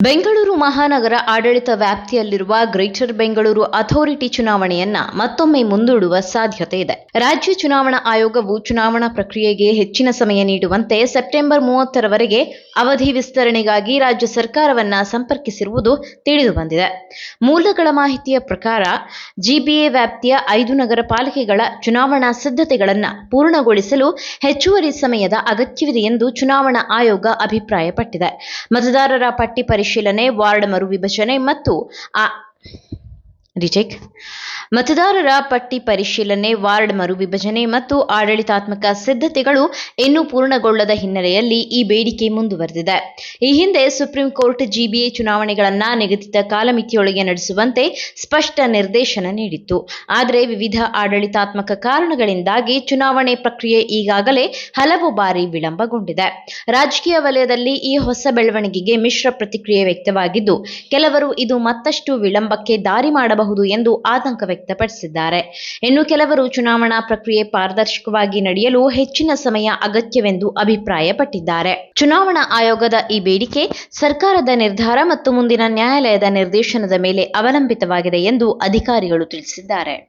ಬೆಂಗಳೂರು ಮಹಾನಗರ ಆಡಳಿತ ವ್ಯಾಪ್ತಿಯಲ್ಲಿರುವ ಗ್ರೇಟರ್ ಬೆಂಗಳೂರು ಅಥಾರಿಟಿ ಚುನಾವಣೆಯನ್ನ ಮತ್ತೊಮ್ಮೆ ಮುಂದೂಡುವ ಸಾಧ್ಯತೆ ಇದೆ. ರಾಜ್ಯ ಚುನಾವಣಾ ಆಯೋಗವು ಚುನಾವಣಾ ಪ್ರಕ್ರಿಯೆಗೆ ಹೆಚ್ಚಿನ ಸಮಯ ನೀಡುವಂತೆ ಸೆಪ್ಟೆಂಬರ್ 30ರವರೆಗೆ ಅವಧಿ ವಿಸ್ತರಣೆಗಾಗಿ ರಾಜ್ಯ ಸರ್ಕಾರವನ್ನ ಸಂಪರ್ಕಿಸಿರುವುದು ತಿಳಿದುಬಂದಿದೆ. ಮೂಲಗಳ ಮಾಹಿತಿಯ ಪ್ರಕಾರ ಜಿಬಿಎ ವ್ಯಾಪ್ತಿಯ 5 ನಗರ ಪಾಲಿಕೆಗಳ ಚುನಾವಣಾ ಸಿದ್ಧತೆಗಳನ್ನು ಪೂರ್ಣಗೊಳಿಸಲು ಹೆಚ್ಚುವರಿ ಸಮಯದ ಅಗತ್ಯವಿದೆ ಎಂದು ಚುನಾವಣಾ ಆಯೋಗ ಅಭಿಪ್ರಾಯಪಟ್ಟಿದೆ. ಮತದಾರರ ಪಟ್ಟಿ ಪರಿಶೀಲನೆ, ವಾರ್ಡ್ ಮರು ವಿಭಜನೆ ಮತ್ತು ಮತದಾರರ ಪಟ್ಟಿ ಪರಿಶೀಲನೆ, ವಾರ್ಡ್ ಮರು ವಿಭಜನೆ ಮತ್ತು ಆಡಳಿತಾತ್ಮಕ ಸಿದ್ಧತೆಗಳು ಇನ್ನೂ ಪೂರ್ಣಗೊಳ್ಳದ ಹಿನ್ನೆಲೆಯಲ್ಲಿ ಈ ಬೇಡಿಕೆ ಮುಂದುವರೆದಿದೆ. ಈ ಹಿಂದೆ ಸುಪ್ರೀಂ ಕೋರ್ಟ್ ಜಿಬಿಎ ಚುನಾವಣೆಗಳನ್ನು ನಿಗದಿತ ಕಾಲಮಿತಿಯೊಳಗೆ ನಡೆಸುವಂತೆ ಸ್ಪಷ್ಟ ನಿರ್ದೇಶನ ನೀಡಿತ್ತು. ಆದರೆ ವಿವಿಧ ಆಡಳಿತಾತ್ಮಕ ಕಾರಣಗಳಿಂದಾಗಿ ಚುನಾವಣೆ ಪ್ರಕ್ರಿಯೆ ಈಗಾಗಲೇ ಹಲವು ಬಾರಿ ವಿಳಂಬಗೊಂಡಿದೆ. ರಾಜಕೀಯ ವಲಯದಲ್ಲಿ ಈ ಹೊಸ ಬೆಳವಣಿಗೆಗೆ ಮಿಶ್ರ ಪ್ರತಿಕ್ರಿಯೆ ವ್ಯಕ್ತವಾಗಿದ್ದು, ಕೆಲವರು ಇದು ಮತ್ತಷ್ಟು ವಿಳಂಬಕ್ಕೆ ದಾರಿ ಮಾಡಬಹುದು ಎಂದು ಆತಂಕ ವ್ಯಕ್ತಪಡಿಸಿದ್ದಾರೆ. ಇನ್ನು ಕೆಲವರು ಚುನಾವಣಾ ಪ್ರಕ್ರಿಯೆ ಪಾರದರ್ಶಕವಾಗಿ ನಡೆಯಲು ಹೆಚ್ಚಿನ ಸಮಯ ಅಗತ್ಯವೆಂದು ಅಭಿಪ್ರಾಯಪಟ್ಟಿದ್ದಾರೆ. ಚುನಾವಣಾ ಆಯೋಗದ ಈ ಬೇಡಿಕೆ ಸರ್ಕಾರದ ನಿರ್ಧಾರ ಮತ್ತು ಮುಂದಿನ ನ್ಯಾಯಾಲಯದ ನಿರ್ದೇಶನದ ಮೇಲೆ ಅವಲಂಬಿತವಾಗಿದೆ ಎಂದು ಅಧಿಕಾರಿಗಳು ತಿಳಿಸಿದ್ದಾರೆ.